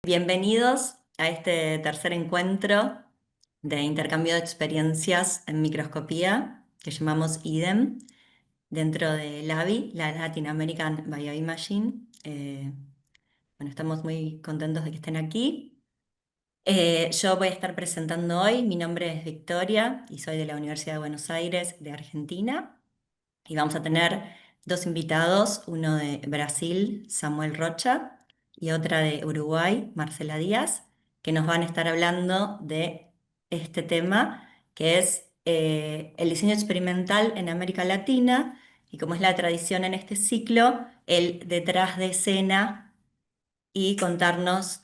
Bienvenidos a este tercer encuentro de intercambio de experiencias en microscopía que llamamos IDEM dentro de LABI, la Latin American Bioimaging. Bueno, estamos muy contentos de que estén aquí. Yo voy a estar presentando hoy, mi nombre es Victoria y soy de la Universidad de Buenos Aires de Argentina. Y vamos a tener dos invitados, uno de Brasil, Samuel Rocha, y otra de Uruguay, Marcela Díaz, que nos van a estar hablando de este tema, que es el diseño experimental en América Latina, y como es la tradición en este ciclo, el detrás de escena y contarnos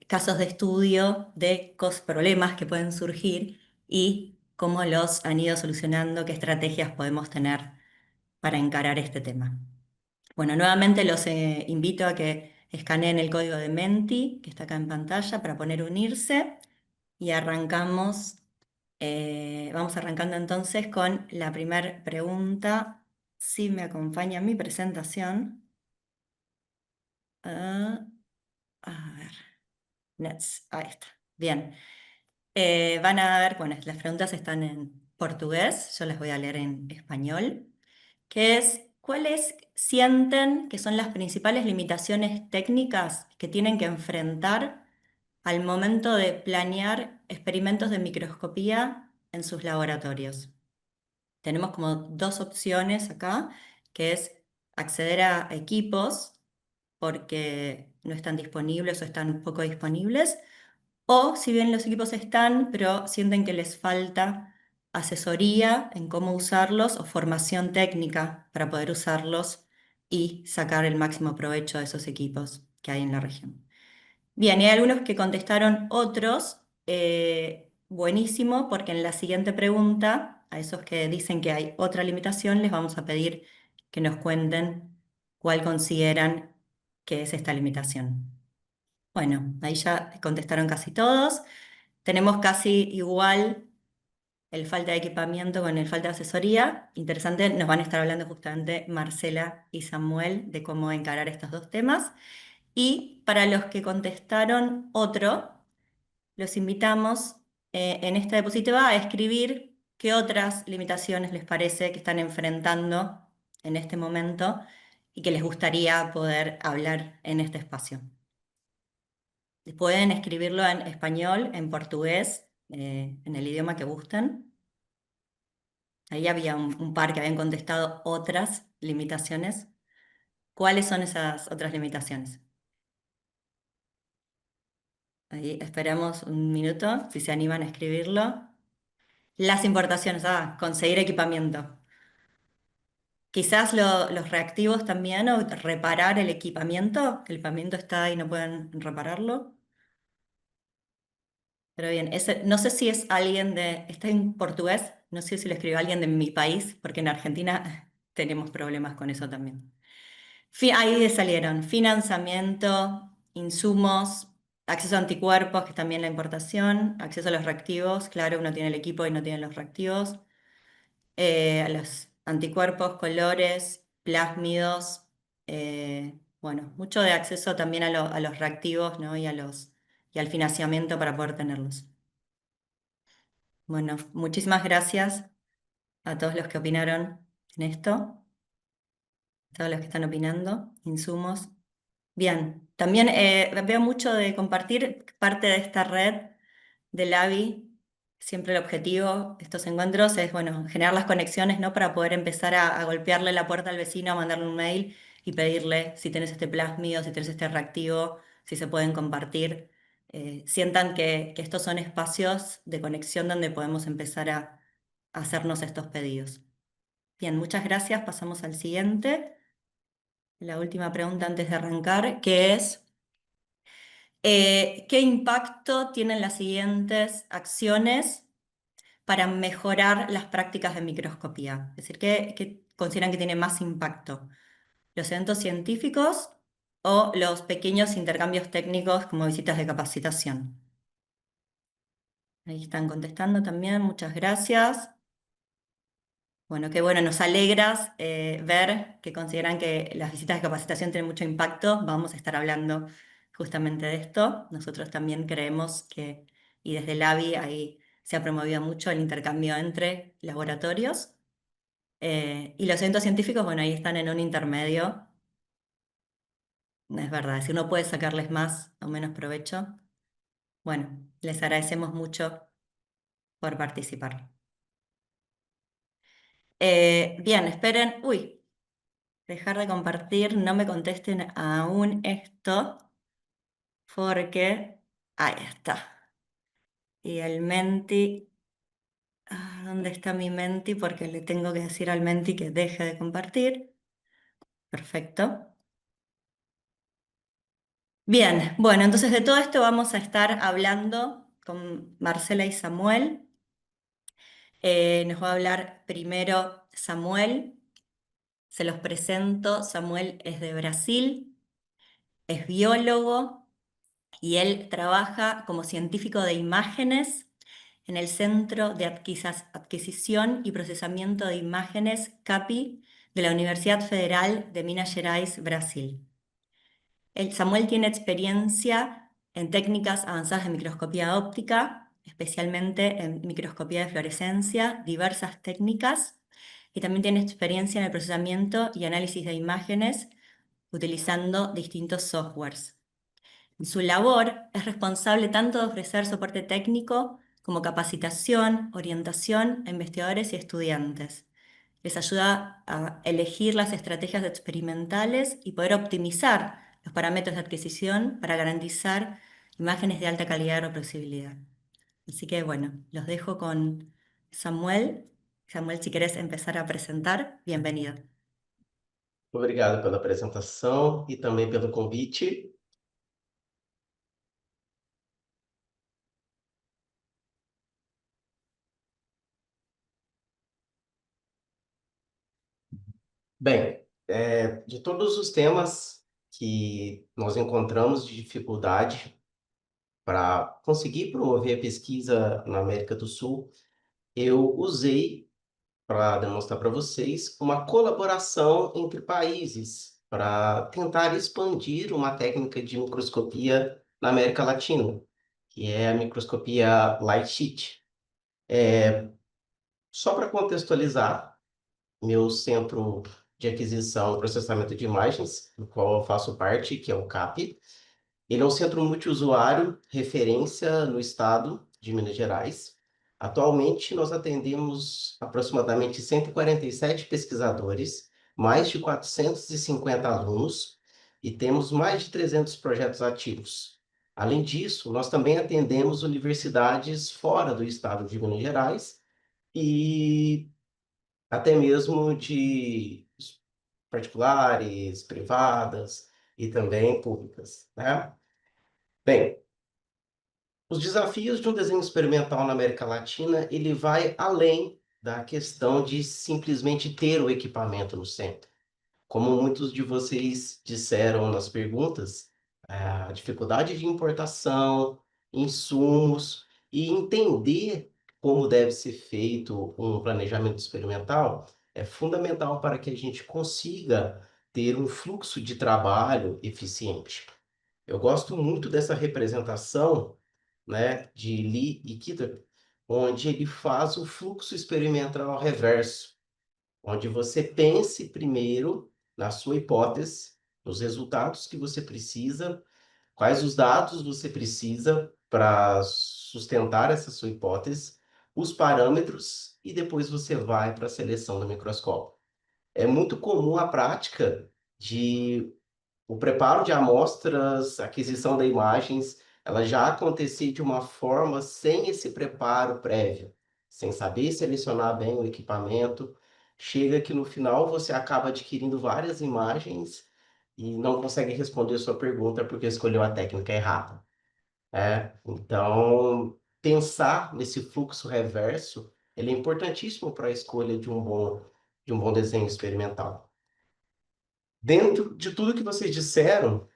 casos de estudio de problemas que pueden surgir y cómo los han ido solucionando, qué estrategias podemos tener para encarar este tema. Bueno, nuevamente los invito a que escaneen el código de Menti, que está acá en pantalla, para poner unirse y arrancamos. Vamos arrancando entonces con la primera pregunta. Si me acompaña mi presentación. Ah, a ver, ahí está. Bien. Van a ver, bueno, las preguntas están en portugués, yo las voy a leer en español, que es, ¿cuáles sienten que son las principales limitaciones técnicas que tienen que enfrentar al momento de planear experimentos de microscopía en sus laboratorios? Tenemos como dos opciones acá, que es acceder a equipos porque no están disponibles o están poco disponibles, o si bien los equipos están, pero sienten que les falta asesoría en cómo usarlos o formación técnica para poder usarlos y sacar el máximo provecho de esos equipos que hay en la región. Bien, y hay algunos que contestaron otros, buenísimo, porque en la siguiente pregunta, a esos que dicen que hay otra limitación, les vamos a pedir que nos cuenten cuál consideran que es esta limitación. Bueno, ahí ya contestaron casi todos. Tenemos casi igual el falta de equipamiento con el falta de asesoría. Interesante, nos van a estar hablando justamente Marcela y Samuel de cómo encarar estos dos temas. Y para los que contestaron otro, los invitamos en esta diapositiva a escribir qué otras limitaciones les parece que están enfrentando en este momento y que les gustaría poder hablar en este espacio. Pueden escribirlo en español, en portugués, en el idioma que gusten. Ahí había un par que habían contestado otras limitaciones. ¿Cuáles son esas otras limitaciones? Ahí esperamos un minuto, si se animan a escribirlo. Las importaciones, conseguir equipamiento. Quizás los reactivos también, o reparar el equipamiento está ahí y no pueden repararlo. Pero bien, no sé si es alguien está en portugués, no sé si lo escribió alguien de mi país, porque en Argentina tenemos problemas con eso también. Ahí salieron financiamiento, insumos, acceso a anticuerpos, que es también la importación, acceso a los reactivos, claro, uno tiene el equipo y no tiene los reactivos, a los anticuerpos, colores, plásmidos, bueno, mucho de acceso también a los reactivos, ¿no? Y al financiamiento para poder tenerlos. Bueno, muchísimas gracias a todos los que opinaron en esto, a todos los que están opinando, insumos. Bien, también veo mucho de compartir parte de esta red del AVI. Siempre el objetivo de estos encuentros es, bueno, generar las conexiones, ¿no? Para poder empezar a golpearle la puerta al vecino, a mandarle un mail y pedirle si tienes este plásmido, si tienes este reactivo, si se pueden compartir. Sientan que estos son espacios de conexión donde podemos empezar a hacernos estos pedidos. Bien, muchas gracias. Pasamos al siguiente. La última pregunta antes de arrancar, que es, ¿qué impacto tienen las siguientes acciones para mejorar las prácticas de microscopía? Es decir, ¿qué consideran que tiene más impacto? ¿Los eventos científicos o los pequeños intercambios técnicos como visitas de capacitación? Ahí están contestando también, muchas gracias. Bueno, qué bueno, nos alegras ver que consideran que las visitas de capacitación tienen mucho impacto. Vamos a estar hablando justamente de esto. Nosotros también creemos que, y desde el AVI ahí se ha promovido mucho el intercambio entre laboratorios. Y los eventos científicos, bueno, ahí están en un intermedio. Es verdad, si uno puede sacarles más o menos provecho, bueno, les agradecemos mucho por participar. Bien, esperen. Uy, dejar de compartir, no me contesten aún esto, porque ahí está. Y el Menti, ¿dónde está mi Menti? Porque le tengo que decir al Menti que deje de compartir. Perfecto. Bien, bueno, entonces de todo esto vamos a estar hablando con Marcela y Samuel. Nos va a hablar primero Samuel. Se los presento. Samuel es de Brasil, es biólogo y él trabaja como científico de imágenes en el Centro de Adquisición y Procesamiento de Imágenes, CAPI, de la Universidad Federal de Minas Gerais, Brasil. Samuel tiene experiencia en técnicas avanzadas de microscopía óptica, especialmente en microscopía de fluorescencia, diversas técnicas, y también tiene experiencia en el procesamiento y análisis de imágenes utilizando distintos softwares. Su labor es responsable tanto de ofrecer soporte técnico como capacitación, orientación a investigadores y estudiantes. Les ayuda a elegir las estrategias experimentales y poder optimizar los parámetros de adquisición para garantizar imágenes de alta calidad y reproducibilidad. Así que bueno, los dejo con Samuel. Samuel, si querés empezar a presentar, bienvenido. Obrigado pela apresentação e também pelo convite. Bem, de todos os temas que nós encontramos de dificuldade para conseguir promover a pesquisa na América do Sul, eu usei para demonstrar para vocês uma colaboração entre países para tentar expandir uma técnica de microscopia na América Latina, que é a microscopia light sheet. Só para contextualizar, meu centro de aquisição e processamento de imagens, do qual eu faço parte, que é o CAP, ele é um centro multiusuário, referência no estado de Minas Gerais. Atualmente, nós atendemos aproximadamente 147 pesquisadores, mais de 450 alunos e temos mais de 300 projetos ativos. Além disso, nós também atendemos universidades fora do estado de Minas Gerais e até mesmo de particulares, privadas e também públicas, né? Bem, os desafios de um desenho experimental na América Latina, ele vai além da questão de simplesmente ter o equipamento no centro. Como muitos de vocês disseram nas perguntas, a dificuldade de importação, insumos e entender como deve ser feito um planejamento experimental é fundamental para que a gente consiga ter um fluxo de trabalho eficiente. Eu gosto muito dessa representação, né, de Lee e Kidder, onde ele faz o fluxo experimental reverso, onde você pense primeiro na sua hipótese, nos resultados que você precisa, quais os dados você precisa para sustentar essa sua hipótese, os parâmetros, e depois você vai para a seleção do microscópio. É muito comum a prática de o preparo de amostras, a aquisição de imagens, ela já acontecia de uma forma sem esse preparo prévio, sem saber selecionar bem o equipamento. Chega que no final você acaba adquirindo várias imagens e não consegue responder a sua pergunta porque escolheu a técnica errada. Então, pensar nesse fluxo reverso, ele é importantíssimo para a escolha de um bom desenho experimental. Dentro de tudo que vocês disseram,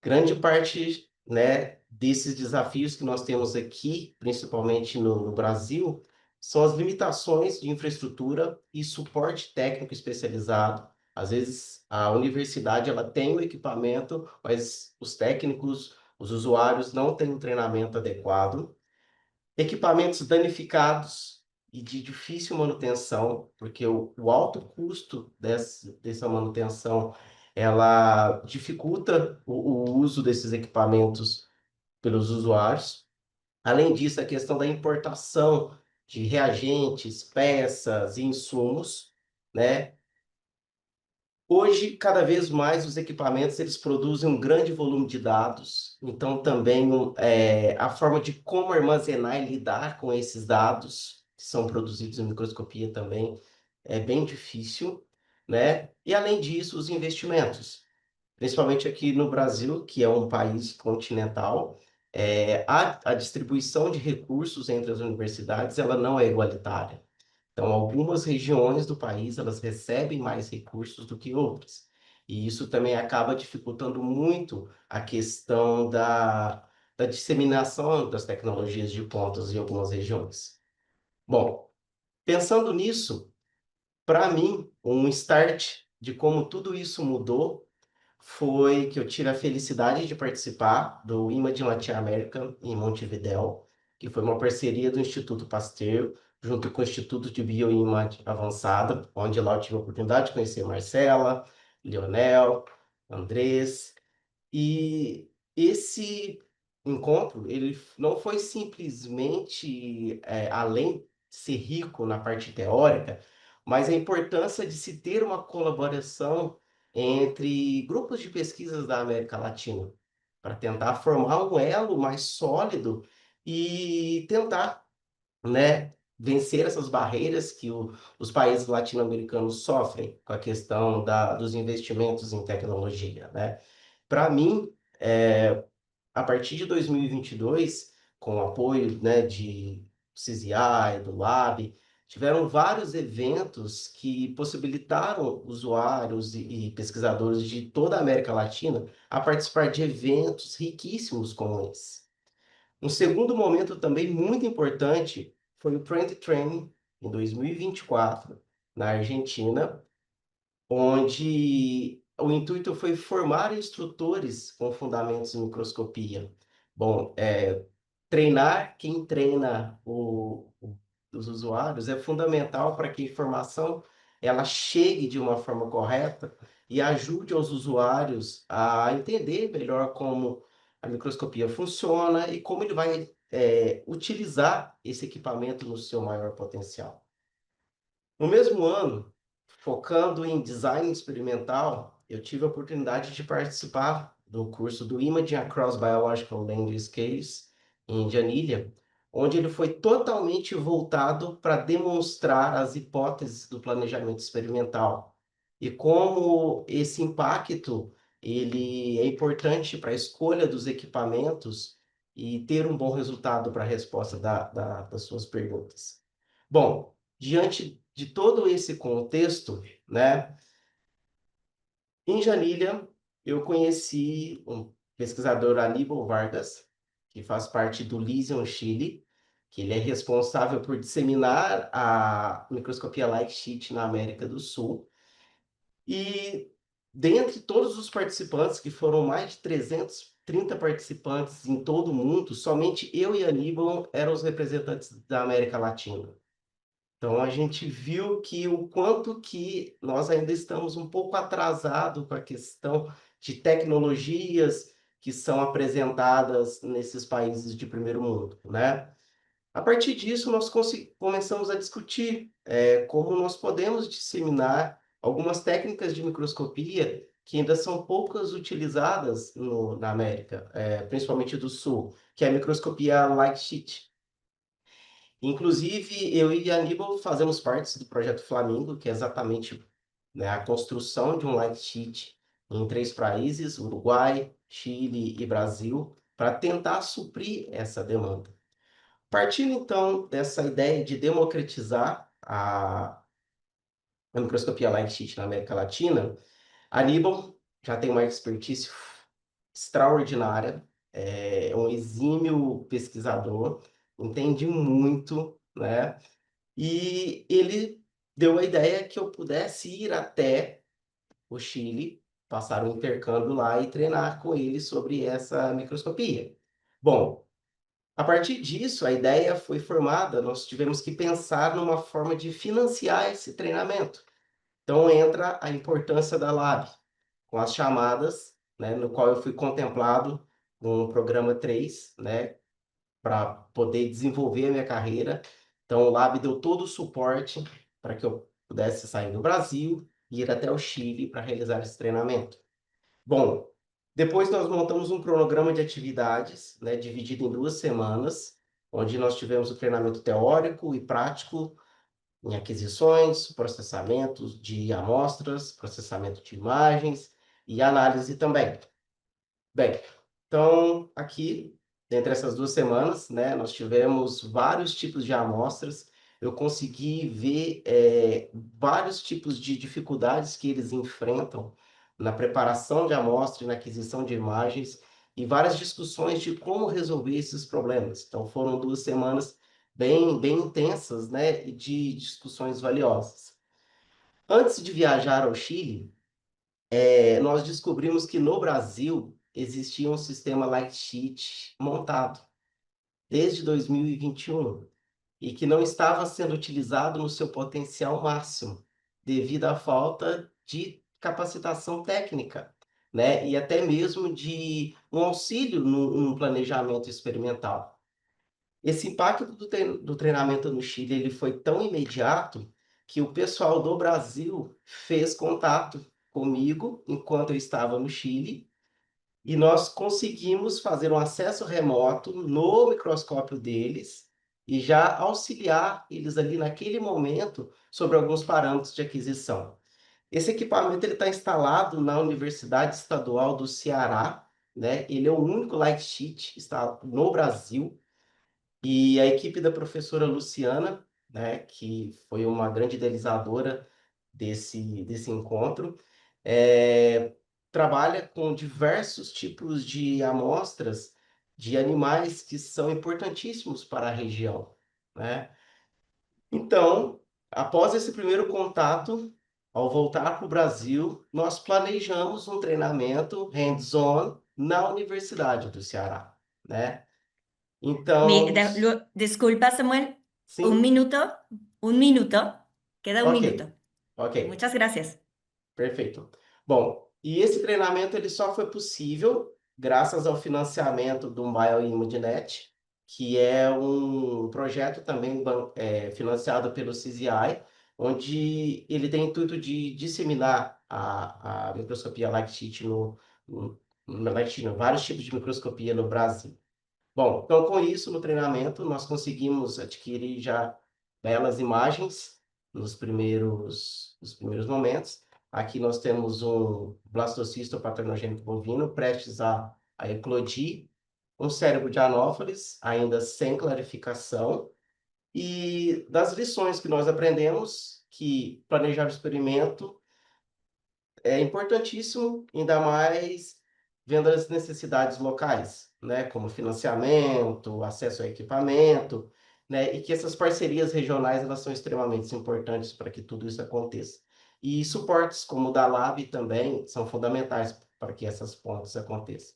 grande parte, né, desses desafios que nós temos aqui, principalmente no Brasil, são as limitações de infraestrutura e suporte técnico especializado. Às vezes, a universidade ela tem o equipamento, mas os técnicos Os usuários não têm um treinamento adequado, equipamentos danificados e de difícil manutenção, porque o alto custo dessa manutenção ela dificulta o uso desses equipamentos pelos usuários. Além disso, a questão da importação de reagentes, peças e insumos, né? Hoje, cada vez mais os equipamentos eles produzem um grande volume de dados, então também a forma de como armazenar e lidar com esses dados que são produzidos em microscopia também é bem difícil, né? E além disso, os investimentos, principalmente aqui no Brasil, que é um país continental, a distribuição de recursos entre as universidades ela não é igualitária. Então, algumas regiões do país, elas recebem mais recursos do que outras. E isso também acaba dificultando muito a questão da disseminação das tecnologias de pontas em algumas regiões. Bom, pensando nisso, para mim, um start de como tudo isso mudou foi que eu tive a felicidade de participar do Imaging Latin America em Montevidéu, que foi uma parceria do Instituto Pasteur junto com o Instituto de Bioimagem Avançada, onde lá eu tive a oportunidade de conhecer Marcela, Leonel, Andrés, e esse encontro, ele não foi simplesmente além de ser rico na parte teórica, mas a importância de se ter uma colaboração entre grupos de pesquisas da América Latina, para tentar formar um elo mais sólido e tentar, né, vencer essas barreiras que os países latino-americanos sofrem com a questão dos investimentos em tecnologia, né? Para mim, a partir de 2022, com o apoio, né, de CZI, do Lab, tiveram vários eventos que possibilitaram usuários e pesquisadores de toda a América Latina a participar de eventos riquíssimos como esse. Um segundo momento também muito importante foi o Trend Training, em 2024, na Argentina, onde o intuito foi formar instrutores com fundamentos em microscopia. Bom, treinar quem treina os usuários é fundamental para que a informação ela chegue de uma forma correta e ajude os usuários a entender melhor como a microscopia funciona e como ele vai utilizar esse equipamento no seu maior potencial. No mesmo ano, focando em design experimental, eu tive a oportunidade de participar do curso do Imaging Across Biological Landscapes em Janilha, onde ele foi totalmente voltado para demonstrar as hipóteses do planejamento experimental e como esse impacto ele é importante para a escolha dos equipamentos e ter um bom resultado para a resposta das suas perguntas. Bom, diante de todo esse contexto, né, em Janilha, eu conheci um pesquisador, Aníbal Vargas, que faz parte do Lysion Chile, que ele é responsável por disseminar a microscopia light sheet na América do Sul. E dentre todos os participantes, que foram mais de 330 participantes em todo o mundo, somente eu e Aníbal eram os representantes da América Latina. Então a gente viu que o quanto que nós ainda estamos um pouco atrasados com a questão de tecnologias que são apresentadas nesses países de primeiro mundo, né? A partir disso, nós começamos a discutir como nós podemos disseminar algumas técnicas de microscopia que ainda são poucas utilizadas na América, principalmente do Sul, que é a microscopia light sheet. Inclusive, eu e Aníbal fazemos parte do projeto Flamingo, que é exatamente, né, a construção de um light sheet em 3 países, Uruguai, Chile e Brasil, para tentar suprir essa demanda. Partindo, então, dessa ideia de democratizar a microscopia light sheet na América Latina, Aníbal já tem uma expertise extraordinária, é um exímio pesquisador, entende muito, né? E ele deu a ideia que eu pudesse ir até o Chile passar um intercâmbio lá e treinar com eles sobre essa microscopia. Bom, a partir disso, a ideia foi formada, nós tivemos que pensar numa forma de financiar esse treinamento. Então entra a importância da Lab, com as chamadas, né, no qual eu fui contemplado no programa 3, né, para poder desenvolver a minha carreira. Então, o Lab deu todo o suporte para que eu pudesse sair do Brasil e ir até o Chile para realizar esse treinamento. Bom, depois nós montamos um cronograma de atividades, né, dividido em 2 semanas, onde nós tivemos o treinamento teórico e prático em aquisições, processamentos de amostras, processamento de imagens e análise também. Bem, então aqui, dentre essas 2 semanas, né, nós tivemos vários tipos de amostras. Eu consegui ver vários tipos de dificuldades que eles enfrentam na preparação de amostra e na aquisição de imagens e várias discussões de como resolver esses problemas. Então foram 2 semanas bem intensas, né, e de discussões valiosas. Antes de viajar ao Chile, nós descobrimos que no Brasil existia um sistema light sheet montado desde 2021 e que não estava sendo utilizado no seu potencial máximo, devido à falta de capacitação técnica, né? E até mesmo de um auxílio no planejamento experimental. Esse impacto do treinamento no Chile ele foi tão imediato que o pessoal do Brasil fez contato comigo enquanto eu estava no Chile e nós conseguimos fazer um acesso remoto no microscópio deles e já auxiliar eles ali naquele momento sobre alguns parâmetros de aquisição. Esse equipamento ele está instalado na Universidade Estadual do Ceará, né? Ele é o único light sheet está no Brasil e a equipe da professora Luciana, né, que foi uma grande idealizadora desse encontro, trabalha com diversos tipos de amostras de animais que são importantíssimos para a região, né? Então, após esse primeiro contato, ao voltar para o Brasil, nós planejamos um treinamento hands-on na Universidade do Ceará, né? Então, Disculpa, Samuel, un sim, minuto, un minuto, queda un minuto. ok, ok. Muchas gracias. Perfeito. Bom, e esse treinamento ele só foi possível graças ao financiamento do BioImageNet, que é um projeto também financiado pelo CZI, onde ele tem o intuito de disseminar a microscopia light sheet vários tipos de microscopia no Brasil. Bom, então com isso, no treinamento, nós conseguimos adquirir já belas imagens nos primeiros momentos. Aqui nós temos um blastocisto patogênico bovino prestes a eclodir, um cérebro de anófeles ainda sem clarificação, e das lições que nós aprendemos, que planejar o experimento é importantíssimo, ainda mais vendo as necessidades locais, né, como financiamento, acesso a equipamento, né, e que essas parcerias regionais elas são extremamente importantes para que tudo isso aconteça. E suportes como o da Lab também são fundamentais para que essas pontes aconteçam.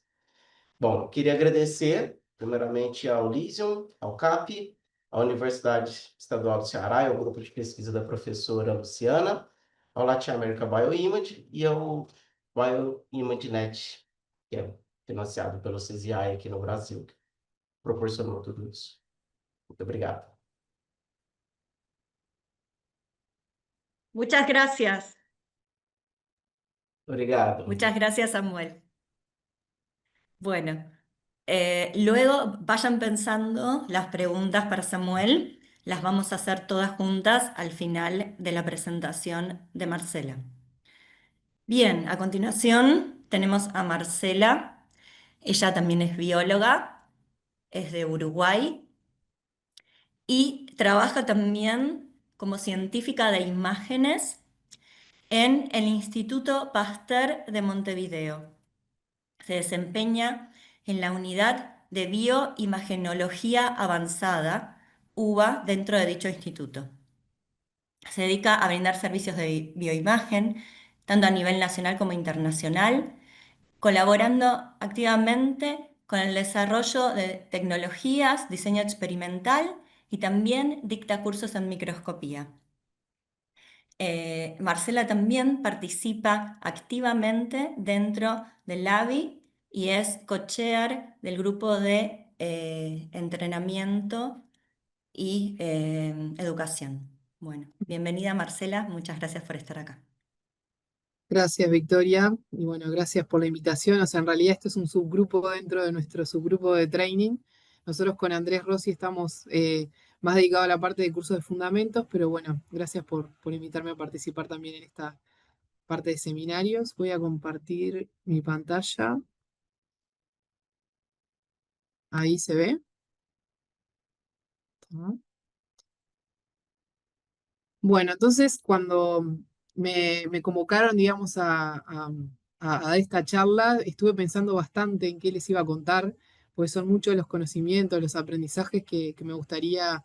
Bom, queria agradecer primeiramente ao Lísion, ao CAP, à Universidade Estadual do Ceará e ao grupo de pesquisa da professora Luciana, ao Latin America Bioimage e ao BioImageNet, que é financiado pelo CZI aqui no Brasil, que proporcionou tudo isso. Muito obrigado. Muchas gracias. Obrigado. Muchas gracias, Samuel. Bueno, luego vayan pensando las preguntas para Samuel. Las vamos a hacer todas juntas al final de la presentación de Marcela. Bien, a continuación tenemos a Marcela. Ella también es bióloga, es de Uruguay y trabaja también como científica de imágenes en el Instituto Pasteur de Montevideo. Se desempeña en la Unidad de Bioimagenología Avanzada, UBA, dentro de dicho instituto. Se dedica a brindar servicios de bioimagen, tanto a nivel nacional como internacional, colaborando activamente con el desarrollo de tecnologías, diseño experimental y también dicta cursos en microscopía. Marcela también participa activamente dentro del LABI y es co-chair del grupo de entrenamiento y educación. Bueno, bienvenida Marcela, muchas gracias por estar acá. Gracias, Victoria. Y bueno, gracias por la invitación. O sea, en realidad esto es un subgrupo dentro de nuestro subgrupo de training. Nosotros con Andrés Rossi estamos más dedicados a la parte de cursos de fundamentos, pero bueno, gracias por invitarme a participar también en esta parte de seminarios. Voy a compartir mi pantalla. Ahí se ve. ¿No? Bueno, entonces cuando me convocaron, digamos, a dar esta charla, estuve pensando bastante en qué les iba a contar, porque son muchos los conocimientos, los aprendizajes que me gustaría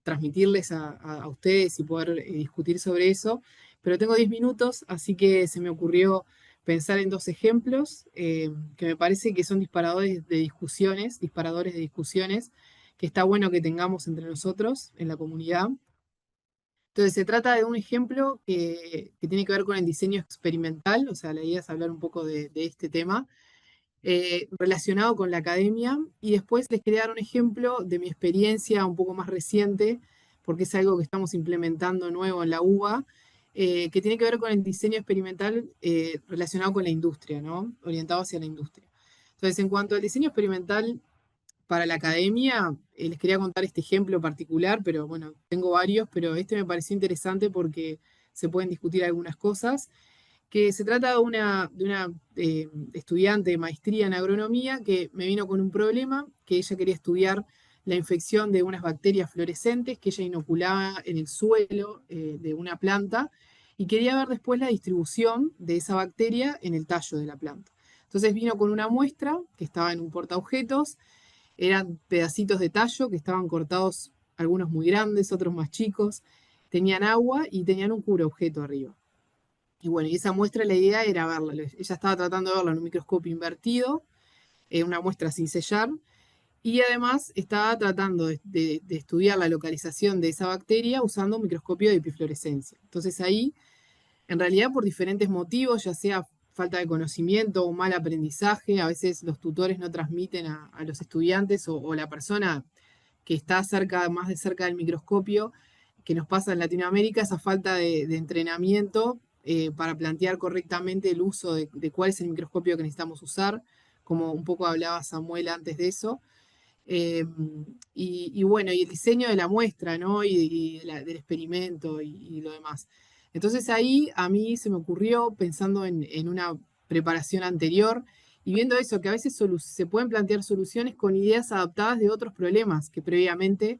transmitirles a ustedes y poder discutir sobre eso. Pero tengo 10 minutos, así que se me ocurrió pensar en dos ejemplos que me parece que son disparadores de discusiones, que está bueno que tengamos entre nosotros en la comunidad. Entonces, se trata de un ejemplo que tiene que ver con el diseño experimental, o sea, la idea es hablar un poco de este tema, relacionado con la academia, y después les quería dar un ejemplo de mi experiencia un poco más reciente, porque es algo que estamos implementando nuevo en la UBA, que tiene que ver con el diseño experimental relacionado con la industria, ¿no? Orientado hacia la industria. Entonces, en cuanto al diseño experimental, para la academia, les quería contar este ejemplo particular, pero bueno, tengo varios, pero este me pareció interesante porque se pueden discutir algunas cosas, que se trata de una estudiante de maestría en agronomía que me vino con un problema, que ella quería estudiar la infección de unas bacterias fluorescentes que ella inoculaba en el suelo de una planta y quería ver después la distribución de esa bacteria en el tallo de la planta. Entonces vino con una muestra que estaba en un portaobjetos. Eran pedacitos de tallo que estaban cortados, algunos muy grandes, otros más chicos. Tenían agua y tenían un cubreobjeto arriba. Y bueno, y esa muestra la idea era verla. Ella estaba tratando de verla en un microscopio invertido, una muestra sin sellar, y además estaba tratando de estudiar la localización de esa bacteria usando un microscopio de epifluorescencia. Entonces ahí, en realidad por diferentes motivos, ya sea falta de conocimiento o mal aprendizaje, a veces los tutores no transmiten a los estudiantes o la persona que está cerca, más de cerca del microscopio, que nos pasa en Latinoamérica, esa falta de entrenamiento para plantear correctamente el uso de cuál es el microscopio que necesitamos usar, como un poco hablaba Samuel antes de eso. Eh, y bueno, y el diseño de la muestra, ¿no? Del experimento y lo demás. Entonces ahí a mí se me ocurrió, pensando en una preparación anterior y viendo eso, que a veces se pueden plantear soluciones con ideas adaptadas de otros problemas que previamente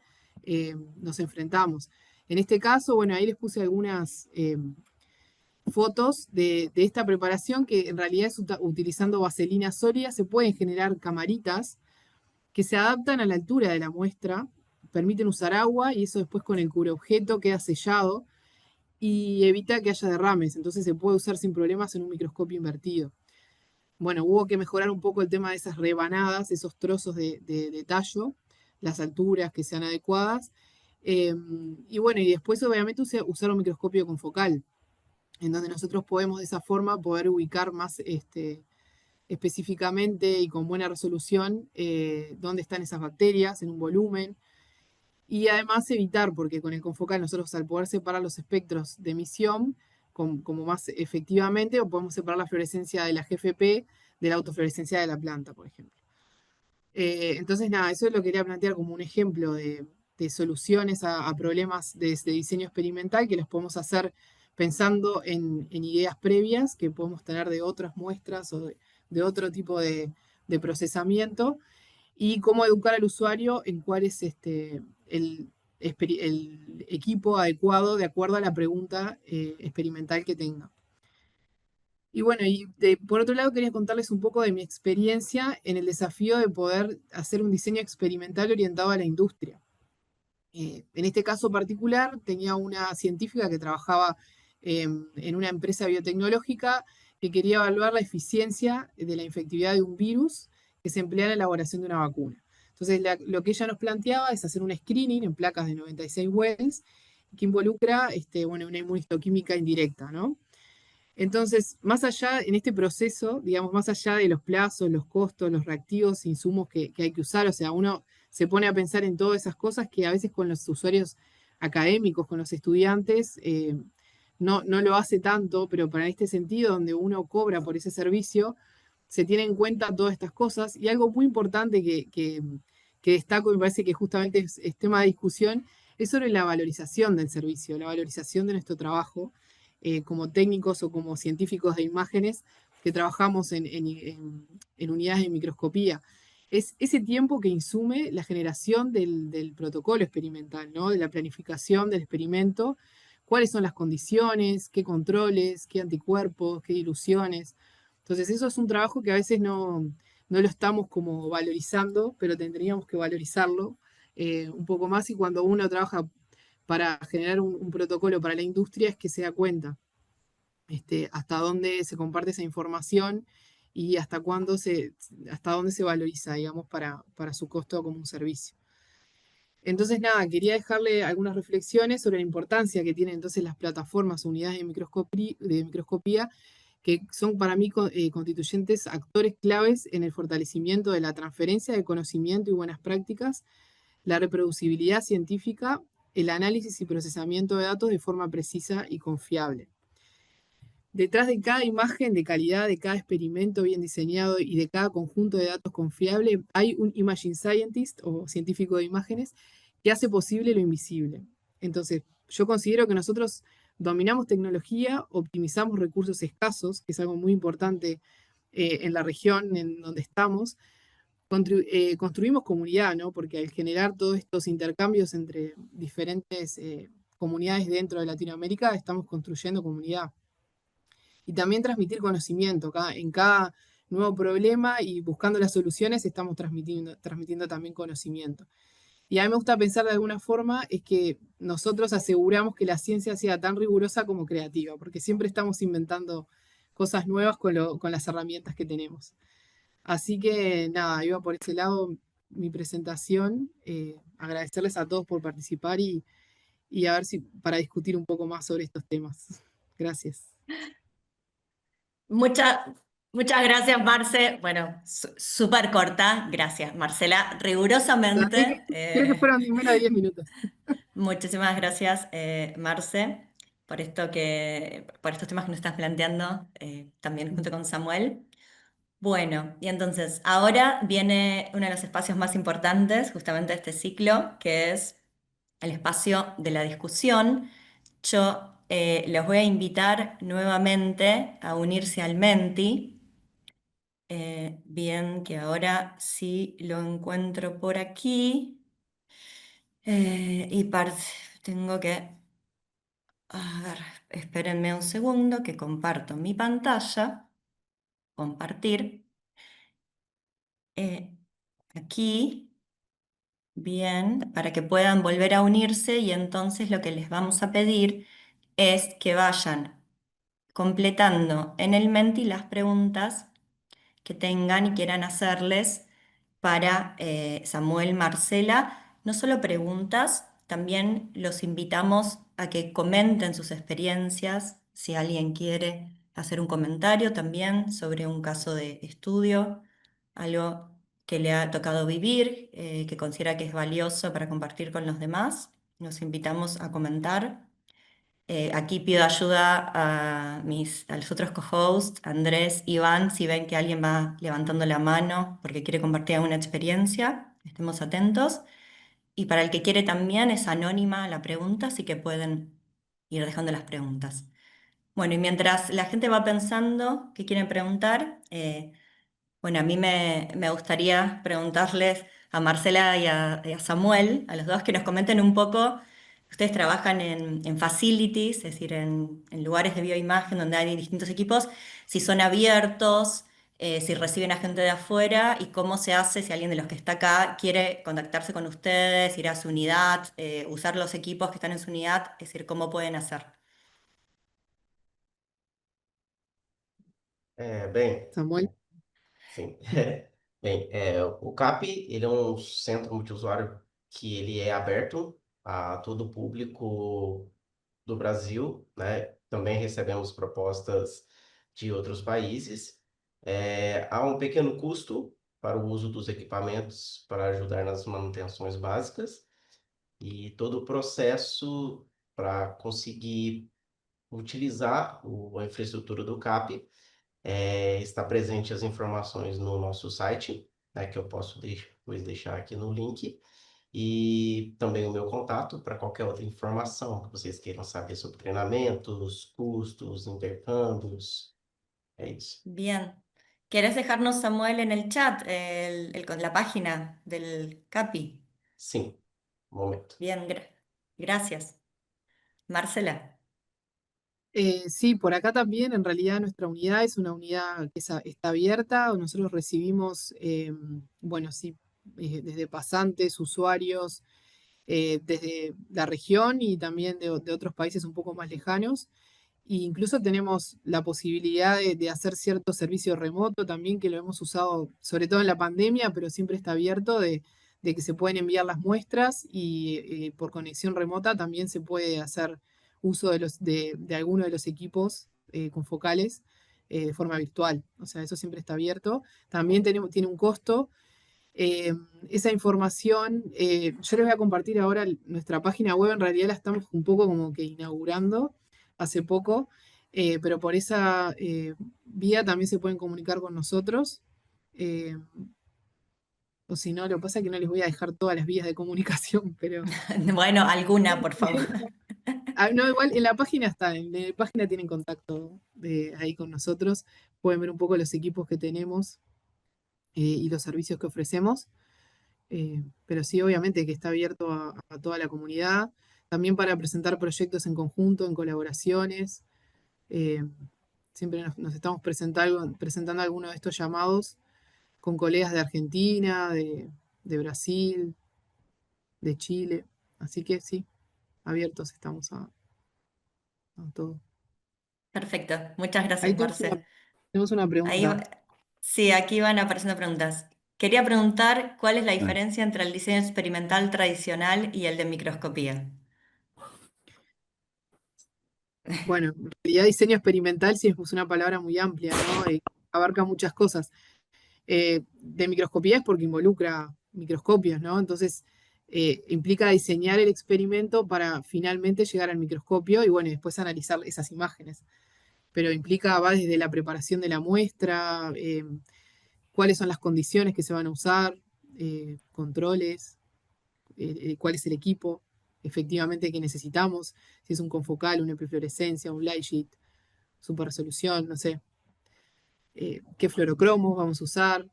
nos enfrentamos. En este caso, bueno, ahí les puse algunas fotos de esta preparación que en realidad es utilizando vaselina sólida, se pueden generar camaritas que se adaptan a la altura de la muestra, permiten usar agua y eso después con el cubreobjeto queda sellado y evita que haya derrames, entonces se puede usar sin problemas en un microscopio invertido. Bueno, hubo que mejorar un poco el tema de esas rebanadas, esos trozos de tallo, las alturas que sean adecuadas. Y bueno, y después obviamente usar un microscopio confocal, en donde nosotros podemos de esa forma poder ubicar más específicamente y con buena resolución dónde están esas bacterias en un volumen. Y además evitar, porque con el confocal nosotros al poder separar los espectros de emisión como más efectivamente, o podemos separar la fluorescencia de la GFP de la autofluorescencia de la planta, por ejemplo. Entonces, nada, eso lo quería plantear como un ejemplo de soluciones a problemas de diseño experimental que los podemos hacer pensando en ideas previas que podemos tener de otras muestras o de otro tipo de procesamiento y cómo educar al usuario en cuál es el equipo adecuado de acuerdo a la pregunta experimental que tenga. Y bueno, por otro lado quería contarles un poco de mi experiencia en el desafío de poder hacer un diseño experimental orientado a la industria. En este caso particular tenía una científica que trabajaba en una empresa biotecnológica que quería evaluar la eficiencia de la infectividad de un virus que se emplea en la elaboración de una vacuna. Entonces, lo que ella nos planteaba es hacer un screening en placas de 96 Wells que involucra bueno, una inmunistoquímica indirecta, ¿no? Entonces, más allá, en este proceso, digamos, más allá de los plazos, los costos, los reactivos, insumos que hay que usar, o sea, uno se pone a pensar en todas esas cosas que a veces con los usuarios académicos, con los estudiantes, no lo hace tanto, pero para este sentido, donde uno cobra por ese servicio, se tiene en cuenta todas estas cosas. Y algo muy importante que destaco y me parece que justamente es tema de discusión, es sobre la valorización del servicio, la valorización de nuestro trabajo como técnicos o como científicos de imágenes que trabajamos en unidades de microscopía. Es ese tiempo que insume la generación del protocolo experimental, ¿no? De la planificación del experimento, cuáles son las condiciones, qué controles, qué anticuerpos, qué diluciones. Entonces, eso es un trabajo que a veces no lo estamos como valorizando, pero tendríamos que valorizarlo un poco más, y cuando uno trabaja para generar un protocolo para la industria es que se da cuenta hasta dónde se comparte esa información y hasta dónde se valoriza, digamos, para su costo como un servicio. Entonces, nada, quería dejarle algunas reflexiones sobre la importancia que tienen entonces las plataformas, unidades de microscopía, que son para mí constituyentes actores claves en el fortalecimiento de la transferencia de conocimiento y buenas prácticas, la reproducibilidad científica, el análisis y procesamiento de datos de forma precisa y confiable. Detrás de cada imagen de calidad, de cada experimento bien diseñado y de cada conjunto de datos confiable, hay un imaging scientist o científico de imágenes que hace posible lo invisible. Entonces, yo considero que nosotros dominamos tecnología, optimizamos recursos escasos, que es algo muy importante en la región en donde estamos, construimos comunidad, ¿no? Porque al generar todos estos intercambios entre diferentes comunidades dentro de Latinoamérica, estamos construyendo comunidad. Y también transmitir conocimiento. En cada nuevo problema y buscando las soluciones estamos transmitiendo también conocimiento. Y a mí me gusta pensar de alguna forma es que nosotros aseguramos que la ciencia sea tan rigurosa como creativa, porque siempre estamos inventando cosas nuevas con las herramientas que tenemos. Así que nada, iba por ese lado mi presentación. Agradecerles a todos por participar y a ver si para discutir un poco más sobre estos temas. Gracias. Muchas gracias, Marce. Bueno, súper corta, gracias, Marcela. También Rigurosamente, creo que fueron menos de 10 minutos. muchísimas gracias, Marce, por estos temas que nos estás planteando, también junto con Samuel. Bueno, y entonces ahora viene uno de los espacios más importantes justamente de este ciclo, que es el espacio de la discusión. Yo los voy a invitar nuevamente a unirse al Menti. Bien, que ahora sí lo encuentro por aquí. Tengo que... A ver, espérenme un segundo que comparto mi pantalla. Compartir. Eh, aquí. Bien, para que puedan volver a unirse y entonces lo que les vamos a pedir es que vayan completando en el Menti las preguntas que tengan y quieran hacerles para Samuel, Marcela. No solo preguntas, también los invitamos a que comenten sus experiencias, si alguien quiere hacer un comentario también sobre un caso de estudio, algo que le ha tocado vivir, que considera que es valioso para compartir con los demás. Los invitamos a comentar. Aquí pido ayuda a los otros co-hosts, Andrés, Iván, si ven que alguien va levantando la mano porque quiere compartir alguna experiencia, estemos atentos. Y para el que quiere también es anónima la pregunta, así que pueden ir dejando las preguntas. Bueno, y mientras la gente va pensando qué quieren preguntar, bueno, a mí me gustaría preguntarles a Marcela y a Samuel, a los dos, que nos comenten un poco. Ustedes trabajan en facilities, es decir, en lugares de bioimagen donde hay distintos equipos, si son abiertos, si reciben a gente de afuera y cómo se hace si alguien de los que está acá quiere contactarse con ustedes, ir a su unidad, usar los equipos que están en su unidad, es decir, cómo pueden hacer. Bem, Samuel. sim. Bem, o CAP, ele é um centro multiusuário que ele é aberto a todo o público do Brasil, né? Também recebemos propostas de outros países. Há um pequeno custo para o uso dos equipamentos para ajudar nas manutenções básicas e todo o processo para conseguir utilizar a infraestrutura do CAP. Está presente as informações no nosso site, né, que eu posso depois deixar aqui no link, e também o meu contato para qualquer outra informação que vocês queiram saber sobre treinamentos, custos, intercâmbios. É isso. Bien. ¿Querés dejarnos, Samuel, en el chat con la página del CAPI? Sim, um momento. Bien, gracias. Marcela. Sí, por acá también, en realidad nuestra unidad es una unidad que está abierta. Nosotros recibimos, bueno, sí, desde pasantes, usuarios, desde la región y también de otros países un poco más lejanos. E incluso tenemos la posibilidad de hacer cierto servicio remoto también, que lo hemos usado sobre todo en la pandemia, pero siempre está abierto de que se pueden enviar las muestras y por conexión remota también se puede hacer uso de alguno de los equipos con focales de forma virtual. O sea, eso siempre está abierto. También tiene un costo. Eh, esa información, yo les voy a compartir ahora nuestra página web, en realidad la estamos un poco como que inaugurando hace poco, pero por esa vía también se pueden comunicar con nosotros. eh, o si no, lo que pasa es que no les voy a dejar todas las vías de comunicación, pero Bueno, alguna, por favor. no, igual en la página está, en la página tienen contacto ahí con nosotros, pueden ver un poco los equipos que tenemos y los servicios que ofrecemos. Pero sí, obviamente que está abierto a toda la comunidad, también para presentar proyectos en conjunto, en colaboraciones. Eh, Siempre nos estamos presentando algunos de estos llamados con colegas de Argentina, de Brasil, de Chile. Así que sí, abiertos estamos a todo. Perfecto. Muchas Ahí gracias, Marce. tenemos una Ahí, pregunta. sí, aquí van apareciendo preguntas. Quería preguntar cuál es la diferencia entre el diseño experimental tradicional y el de microscopía. Bueno, en realidad diseño experimental sí es una palabra muy amplia, ¿no? Abarca muchas cosas. De microscopía es porque involucra microscopios, ¿no? Entonces, implica diseñar el experimento para finalmente llegar al microscopio y bueno, y después analizar esas imágenes. Pero va desde la preparación de la muestra, cuáles son las condiciones que se van a usar, controles, cuál es el equipo efectivamente que necesitamos, si es un confocal, una epifluorescencia, un light sheet, super resolución, no sé, qué fluorocromos vamos a usar.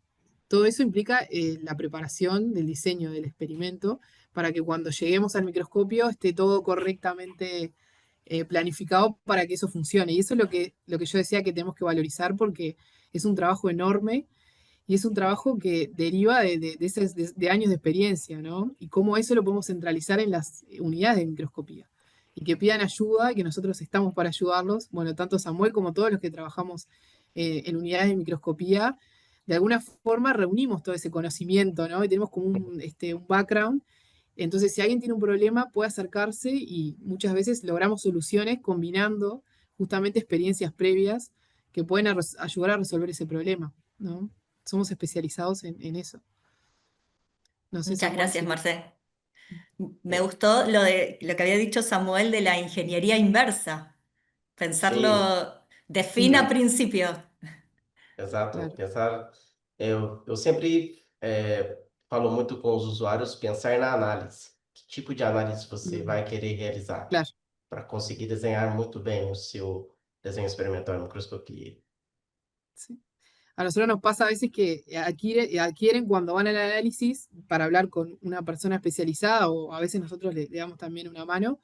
Todo eso implica la preparación del diseño del experimento para que cuando lleguemos al microscopio esté todo correctamente planificado para que eso funcione. Y eso es lo que yo decía que tenemos que valorizar porque es un trabajo enorme y es un trabajo que deriva de años de experiencia, ¿no? Y cómo eso lo podemos centralizar en las unidades de microscopía. Y que pidan ayuda, y que nosotros estamos para ayudarlos. Bueno, tanto Samuel como todos los que trabajamos en unidades de microscopía, de alguna forma reunimos todo ese conocimiento, ¿no? Y tenemos como un background. Entonces, si alguien tiene un problema, puede acercarse y muchas veces logramos soluciones combinando justamente experiencias previas que pueden ayudar a resolver ese problema, ¿no? Somos especializados en eso. No sé, Muchas Samuel, gracias, si... Marce. Me É, gustó lo que había dicho Samuel de la ingeniería inversa. sim, Pensarlo de fin a Sí, principio. exato. claro. Pensar, eu sempre falo muito com os usuários, pensar na análise. Que tipo de análise você Mm, vai querer realizar claro. para conseguir desenhar muito bem o seu desenho experimental em microscopia. Sí. A nosotros nos pasa a veces que adquieren cuando van al análisis para hablar con una persona especializada o a veces nosotros le damos también una mano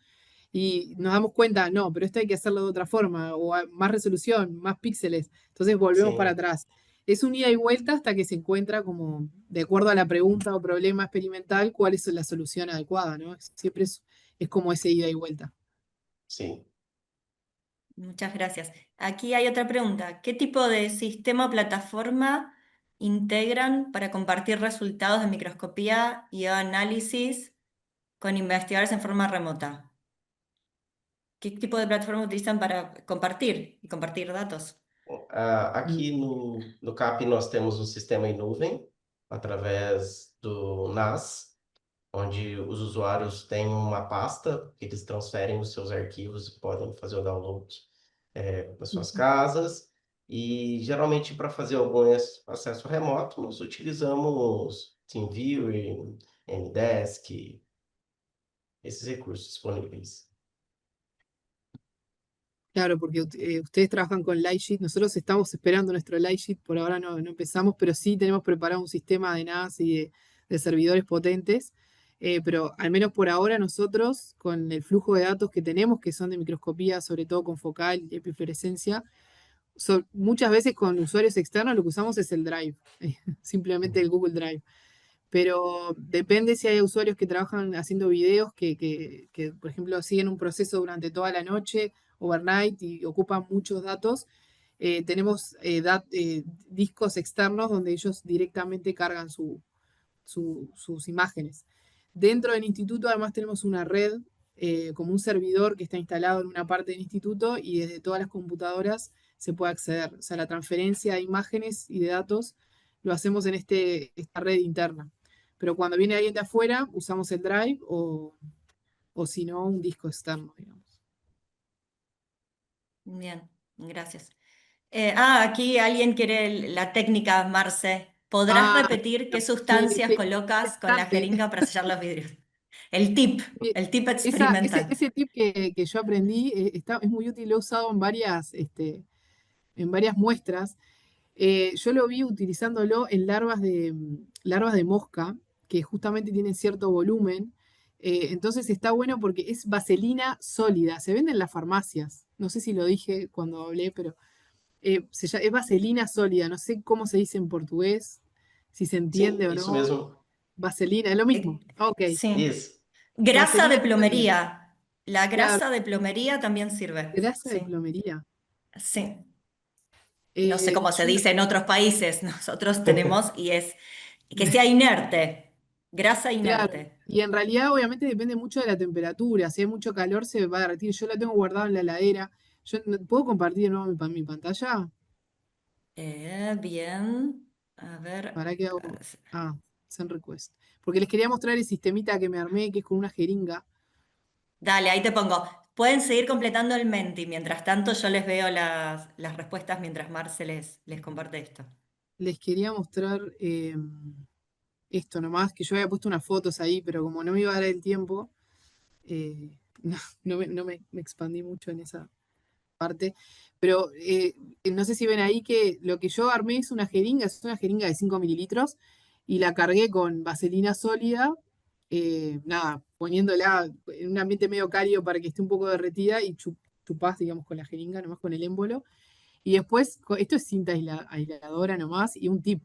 y nos damos cuenta, no, pero esto hay que hacerlo de otra forma o más resolución, más píxeles. Entonces volvemos para Sim, atrás. Es un ida y vuelta hasta que se encuentra como, de acuerdo a la pregunta o problema experimental, cuál es la solución adecuada, ¿no? Siempre es como ese ida y vuelta. sim. Muchas gracias. Aquí hay otra pregunta. ¿Qué tipo de sistema o plataforma integran para compartir resultados de microscopía y análisis con investigadores en forma remota? ¿Qué tipo de plataforma utilizan para compartir datos? Aqui no CAP nós temos um sistema em nuvem, através do NAS, onde os usuários têm uma pasta que eles transferem os seus arquivos e podem fazer o download nas suas casas. E geralmente para fazer algum acesso remoto, nós utilizamos TeamViewer, Ndesk, esses recursos disponíveis. Claro, porque ustedes trabajan con Lightsheet, nosotros estamos esperando nuestro Lightsheet, por ahora no empezamos, pero sí tenemos preparado un sistema de NAS y de servidores potentes, pero al menos por ahora nosotros, con el flujo de datos que tenemos, que son de microscopía, sobre todo con focal y epifluorescencia, muchas veces con usuarios externos lo que usamos es el Drive, simplemente el Google Drive. Pero depende si hay usuarios que trabajan haciendo videos que, por ejemplo, siguen un proceso durante toda la noche, overnight, y ocupan muchos datos. Tenemos discos externos donde ellos directamente cargan sus imágenes. Dentro del instituto además tenemos una red, como un servidor que está instalado en una parte del instituto y desde todas las computadoras se puede acceder. O sea, la transferencia de imágenes y de datos lo hacemos en esta red interna. Pero cuando viene alguien de afuera, usamos el Drive o si no, un disco externo, digamos. Bien, gracias. Aquí alguien quiere la técnica, Marce. ¿Podrás Ah, repetir qué sí, sustancias qué colocas con la interesante. jeringa para sellar los vidrios? El tip, Sí, el tip experimental. ese tip que yo aprendí es muy útil, lo he usado en varias muestras. Yo lo vi utilizándolo en larvas de mosca, que justamente tienen cierto volumen. Entonces está bueno porque es vaselina sólida. Se vende en las farmacias. No sé si lo dije cuando hablé, pero es vaselina sólida. No sé cómo se dice en portugués, si se Sim, entiende o isso no. mesmo. Vaselina, es lo mismo. Eh, Ok, sí. Isso. Grasa de vaselina sólida. plomería. La Claro, grasa de plomería también sirve. grasa de Sí, plomería. sí. No sé cómo se Yo dice en otros países. Nosotros tenemos y es que sea inerte. Grasa Claro, inerte. y en realidad obviamente depende mucho de la temperatura, si hay mucho calor se va a derretir, yo la tengo guardada en la heladera, ¿puedo compartir de nuevo mi pantalla? Bien. A ver. ¿Para qué hago? Ah, send request. Porque les quería mostrar el sistemita que me armé, que es con una jeringa. Dale, ahí te pongo. Pueden seguir completando el menti. Mientras tanto, yo les veo las respuestas mientras Marce les comparte esto. Les quería mostrar esto nomás, que yo había puesto unas fotos ahí, pero como no me iba a dar el tiempo, eh, no me expandí mucho en esa parte. Pero no sé si ven ahí que lo que yo armé es una jeringa de 5 mililitros y la cargué con vaselina sólida, nada, poniéndola en un ambiente medio cálido para que esté un poco derretida y chupás, digamos, con la jeringa, nomás con el émbolo. Y después, esto es cinta aisladora nomás y un tip.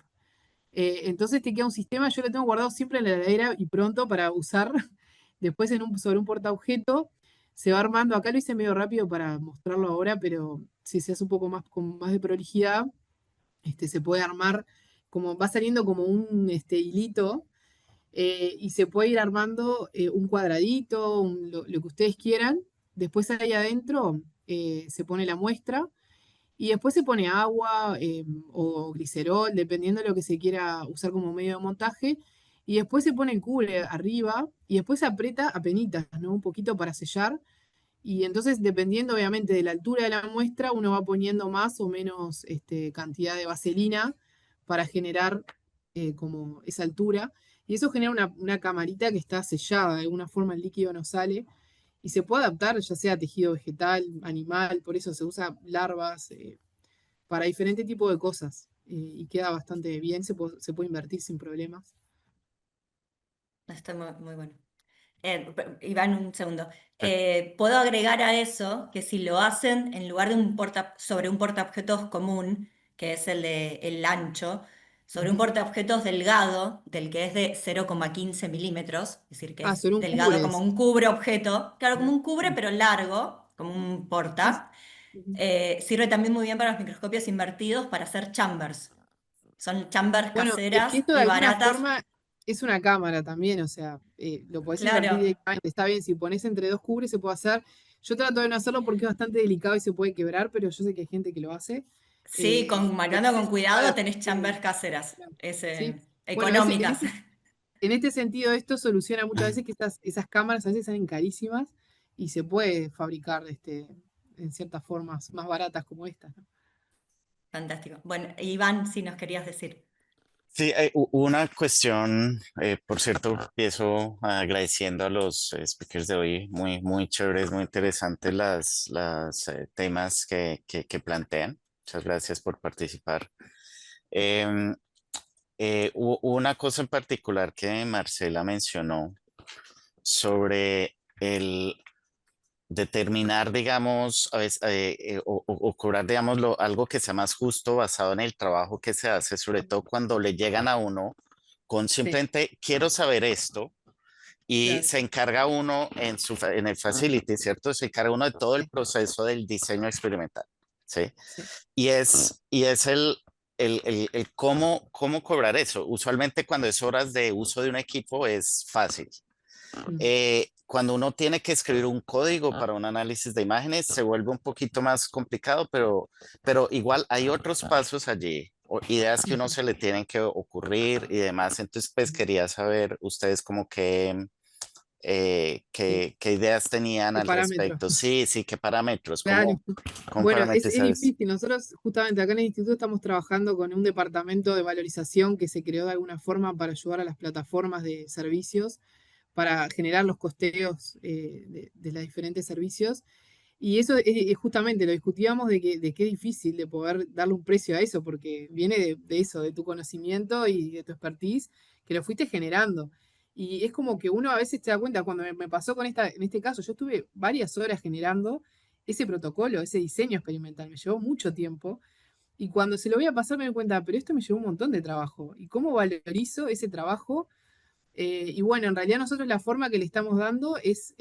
Entonces te queda un sistema, yo lo tengo guardado siempre en la heladera y pronto para usar. Después sobre un portaobjeto se va armando. Acá lo hice medio rápido para mostrarlo ahora, pero si se hace un poco más con más de prolijidad, se puede armar como va saliendo como un hilito y se puede ir armando un cuadradito, lo que ustedes quieran. Después ahí adentro se pone la muestra y después se pone agua o glicerol, dependiendo de lo que se quiera usar como medio de montaje. Y después se pone el cubre arriba y después se aprieta a penitas, ¿no? Un poquito para sellar. Y entonces, dependiendo obviamente de la altura de la muestra, uno va poniendo más o menos cantidad de vaselina para generar como esa altura. Y eso genera una camarita que está sellada, de alguna forma el líquido no sale. Y se puede adaptar ya sea a tejido vegetal, animal, por eso se usa larvas, para diferentes tipos de cosas. Y queda bastante bien, se puede invertir sin problemas. Está muy, muy bueno. Iván, un segundo. É. Puedo agregar a eso que si lo hacen en lugar de sobre un portaobjetos común, que es el ancho, sobre un Ujú. portaobjetos delgado, del que es de 0,15 milímetros, es decir, que Ah, es sobre un delgado cubre como un cubre objeto, claro, como Mm, un cubre, mm, pero largo, como un sí, porta. Ujú. Sirve también muy bien para los microscopios invertidos para hacer chambers. Son chambers Bueno, es que caseras esto de y alguna baratas. forma es una cámara también, o sea, lo podés invertir Claro, directamente. Está bien, si pones entre dos cubres se puede hacer. Yo trato de no hacerlo porque es bastante delicado y se puede quebrar, pero yo sé que hay gente que lo hace. sí, Pero marcando sí con es una cuidado tenés de- chambers caseras, ¿sí? Bueno, económicas. en este sentido esto soluciona muchas veces que esas cámaras a veces salen carísimas y se puede fabricar en ciertas formas más baratas como estas, ¿no? Fantástico. Bueno, Iván, si nos querías decir. Sí, una cuestión, por cierto, empiezo agradeciendo a los speakers de hoy, muy, muy chéveres, muy interesantes las temas que plantean. Muchas gracias por participar. Em, una cosa en particular que Marcela mencionó sobre el determinar, digamos, a veces, o cobrar, digamos, algo que sea más justo basado en el trabajo que se hace, sobre todo cuando le llegan a uno con Sí, simplemente quiero saber esto y claro, se encarga uno en el facility, ¿cierto? Se encarga uno de todo el sí, proceso del diseño experimental, ¿sí? sí. Y es el cómo cobrar eso. Usualmente cuando es horas de uso de un equipo es fácil. Mm, Cuando uno tiene que escribir un código para un análisis de imágenes, se vuelve un poquito más complicado, pero igual hay otros pasos allí, o ideas que uno ujú, se le tienen que ocurrir y demás. Entonces, pues ujú. quería saber ustedes como que, Sí, qué ideas tenían qué al parámetros. respecto. Sí, sí, qué parámetros, Claro. cómo Bueno, es parametrizar eso. difícil. Nosotros justamente acá en el instituto estamos trabajando con un departamento de valorización que se creó de alguna forma para ayudar a las plataformas de servicios, para generar los costeos de los diferentes servicios. Y eso justamente lo discutíamos de qué difícil de poder darle un precio a eso, porque viene de eso, de tu conocimiento y de tu expertise, que lo fuiste generando. Y es como que uno a veces se da cuenta, cuando me pasó en este caso, yo estuve varias horas generando ese protocolo, ese diseño experimental, me llevó mucho tiempo. Y cuando se lo voy a pasar me doy cuenta, pero esto me llevó un montón de trabajo. ¿Y cómo valorizo ese trabajo? Y bueno, en realidad nosotros la forma que le estamos dando es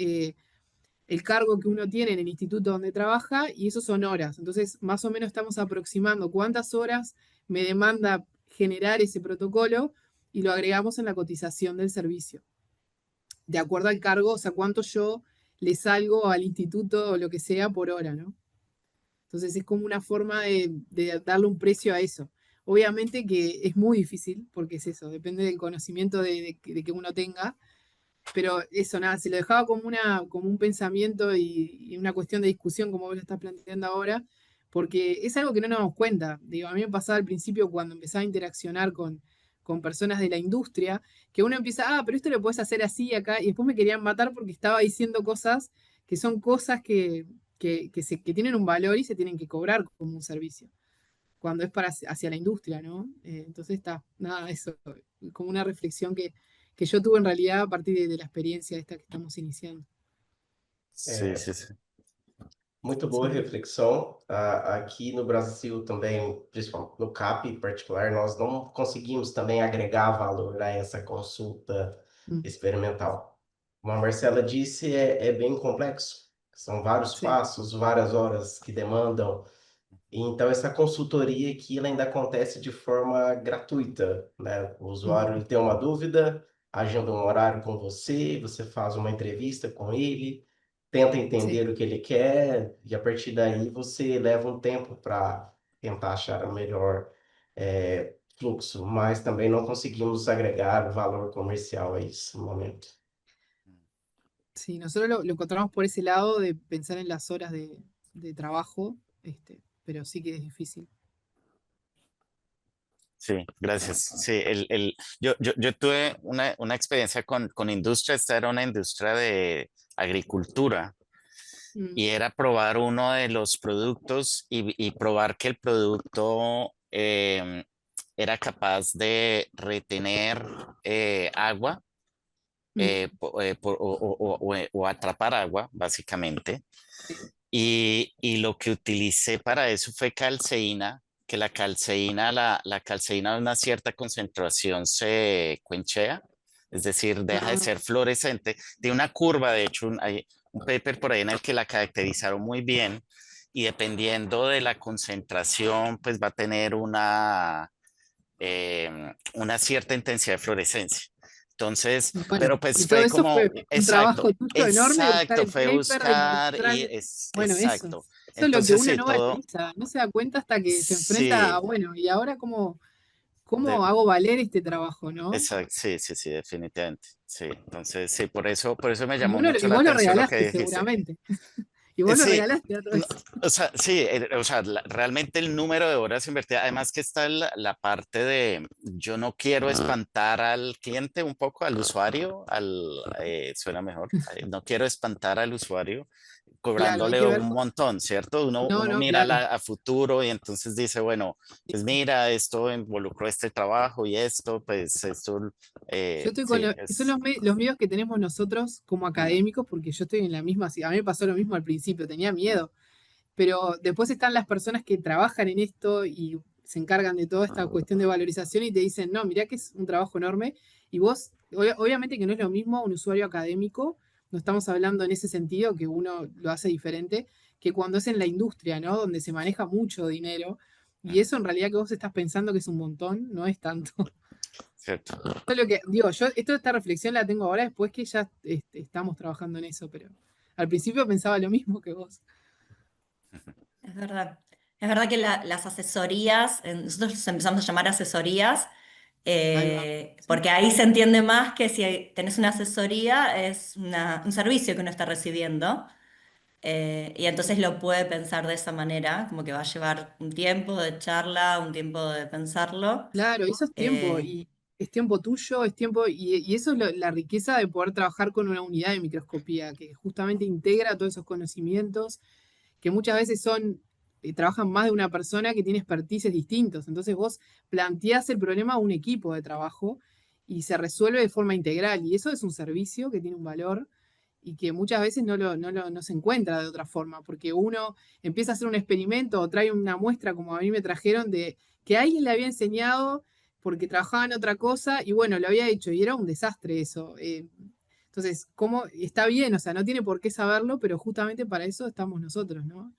el cargo que uno tiene en el instituto donde trabaja y eso son horas. Entonces, más o menos estamos aproximando cuántas horas me demanda generar ese protocolo y lo agregamos en la cotización del servicio. De acuerdo al cargo, o sea, cuánto yo le salgo al instituto o lo que sea por hora, ¿no? Entonces es como una forma de darle un precio a eso. Obviamente que es muy difícil, porque es eso, depende del conocimiento de que uno tenga, pero eso, nada, se lo dejaba como un pensamiento y una cuestión de discusión, como vos lo estás planteando ahora, porque es algo que no nos damos cuenta. Digo, a mí me pasaba al principio cuando empezaba a interaccionar con personas de la industria, que uno empieza, pero esto lo puedes hacer así acá, y después me querían matar porque estaba diciendo cosas que son cosas que tienen un valor y se tienen que cobrar como un servicio, cuando es hacia la industria, ¿no? Entonces está, nada, eso, como una reflexión que yo tuve en realidad a partir de la experiencia esta que estamos iniciando. Sí, É, sí, sí. muito boa Sí. reflexão. Aqui no Brasil também, principalmente no CAP em particular, nós não conseguimos também agregar valor a essa consulta Mm, experimental. Como a Marcela disse, é bem complexo. São vários sí. passos, várias horas que demandam. Então, essa consultoria aqui ela ainda acontece de forma gratuita, né? O usuário Ujú, ele tem uma dúvida, agenda um horário com você, você faz uma entrevista com ele, tenta sí. entender o que ele quer, e a partir daí você leva um tempo para tentar achar o melhor fluxo, mas também não conseguimos agregar valor comercial a esse momento. Sí, nosotros lo encontramos por ese lado de pensar en las horas de trabajo, pero sí que es difícil. Sí, gracias. Sí, yo tuve una experiencia con industria, esta era una industria de agricultura Mm, y era probar uno de los productos y probar que el producto era capaz de retener agua mm, o atrapar agua, básicamente. sí. Y lo que utilicé para eso fue calceína, que la calceína a una cierta concentración se quenchea, es decir, deja de Ah, ser fluorescente. Tiene una curva, de hecho, hay un paper por ahí en el que la caracterizaron muy bien y dependiendo de la concentración, pues va a tener una cierta intensidad de fluorescencia. Entonces, Bueno, pero pues y todo fue eso como, fue un exacto, trabajo tuyo enorme de buscar exacto, el fue paper, de buscar y encontrar, es bueno, eso. exacto. Eso es lo que Entonces, uno sí, no todo, valoriza, no se da cuenta hasta que se enfrenta a, sí, bueno, ¿y ahora cómo, de- cómo hago valer este trabajo, no? exacto, sí, sí, sí, definitivamente. Sí, entonces, sí, por eso me Y, llamó uno, y mucho la vos lo atención lo que regalaste dijiste. seguramente, y vos lo Sí, regalaste a todo no, eso. o sea, sí, o sea, realmente el número de horas invertidas, además que está la parte de, yo no quiero espantar al cliente un poco, al usuario, suena mejor, no quiero espantar al usuario Claro, hay cobrándole que ver, un montón, ¿cierto? Uno, no, uno no, mira claro. a futuro y entonces dice, bueno, pues mira, esto involucró este trabajo y esto, pues esto, Yo estoy con sí, son es... los medios que tenemos nosotros como académicos, porque yo estoy en la misma, a mí me pasó lo mismo al principio, tenía miedo, pero después están las personas que trabajan en esto y se encargan de toda esta cuestión de valorización y te dicen, no, mirá que es un trabajo enorme, y vos, obviamente que no es lo mismo un usuario académico, no estamos hablando en ese sentido, que uno lo hace diferente, que cuando es en la industria, ¿no? Donde se maneja mucho dinero, y eso en realidad que vos estás pensando que es un montón, no es tanto. Cierto. Eso es lo que, digo, yo esta reflexión la tengo ahora después que ya estamos trabajando en eso, pero al principio pensaba lo mismo que vos. Es verdad. Es verdad que las asesorías, nosotros los empezamos a llamar asesorías, Ahí va. Sí, porque ahí se entiende más que si tenés una asesoría es un servicio que uno está recibiendo, y entonces lo puede pensar de esa manera, como que va a llevar un tiempo de charla, un tiempo de pensarlo. claro, eso es tiempo, eh, y es tiempo tuyo, es tiempo, y eso es la riqueza de poder trabajar con una unidad de microscopía, que justamente integra todos esos conocimientos, que muchas veces trabajan más de una persona que tiene expertices distintos. Entonces vos planteás el problema a un equipo de trabajo y se resuelve de forma integral. Y eso es un servicio que tiene un valor y que muchas veces no se encuentra de otra forma, porque uno empieza a hacer un experimento o trae una muestra, como a mí me trajeron, de que alguien le había enseñado porque trabajaba en otra cosa y bueno, lo había hecho y era un desastre eso. Entonces, ¿cómo? Está bien, o sea, no tiene por qué saberlo, pero justamente para eso estamos nosotros, ¿no?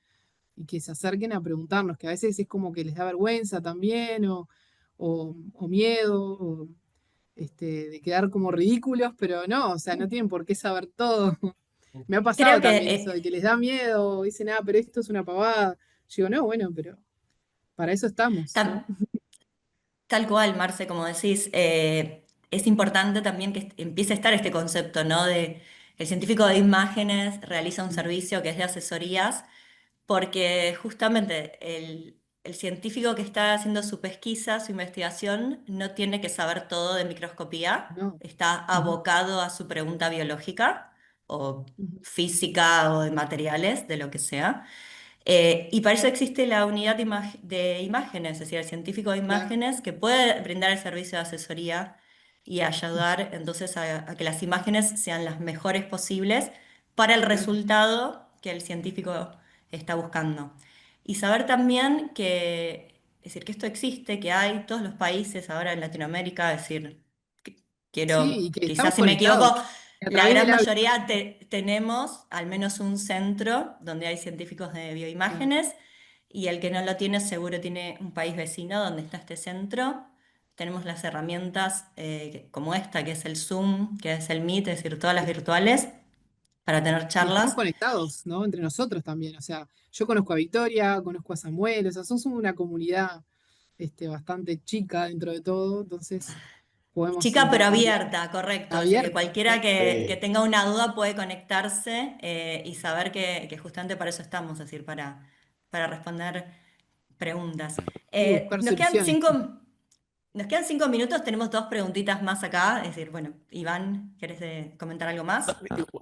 Y que se acerquen a preguntarnos, que a veces es como que les da vergüenza también, o miedo, de quedar como ridículos, pero no, o sea, no tienen por qué saber todo. Me ha pasado Creo que también eso, de que les da miedo, dicen, ah, pero esto es una pavada. Yo digo, no, bueno, pero para eso estamos, ¿no? tam- tal cual, Marce, como decís, es importante también que empiece a estar este concepto, ¿no? De el científico de imágenes realiza un servicio que es de asesorías, porque justamente el científico que está haciendo su pesquisa, su investigación, no tiene que saber todo de microscopía, No. está Ujú, abocado a su pregunta biológica o ujú. física o de materiales, de lo que sea. Y para eso existe la unidad de imágenes, es decir, el científico de Claro. imágenes que puede brindar el servicio de asesoría y ayudar entonces a que las imágenes sean las mejores posibles para el Claro. resultado que el científico está buscando. Y saber también que, es decir, que esto existe, que hay todos los países ahora en Latinoamérica, es decir, Sí, quiero, y que estamos quizás si me equivoco, conectados. A la través gran del hábito. mayoría tenemos al menos un centro donde hay científicos de bioimágenes y el que no lo tiene seguro tiene un país vecino donde está este centro. Tenemos las herramientas como esta, que es el Zoom, que es el Meet, es decir, todas las virtuales, para tener Y estamos charlas. conectados, ¿no? Entre nosotros también. O sea, yo conozco a Victoria, conozco a Samuel, o sea, somos una comunidad bastante chica dentro de todo, entonces podemos Chica pero intercambiar. abierta, correcto. Es decir, que Abierta, cualquiera claro. que Sí. tenga una duda puede conectarse y saber que justamente para eso estamos, es decir, para responder preguntas. Y buscar Nos quedan soluciones. nos quedan 5 minutos, tenemos dos preguntitas más acá. Es decir, bueno, Iván, ¿quieres comentar algo más?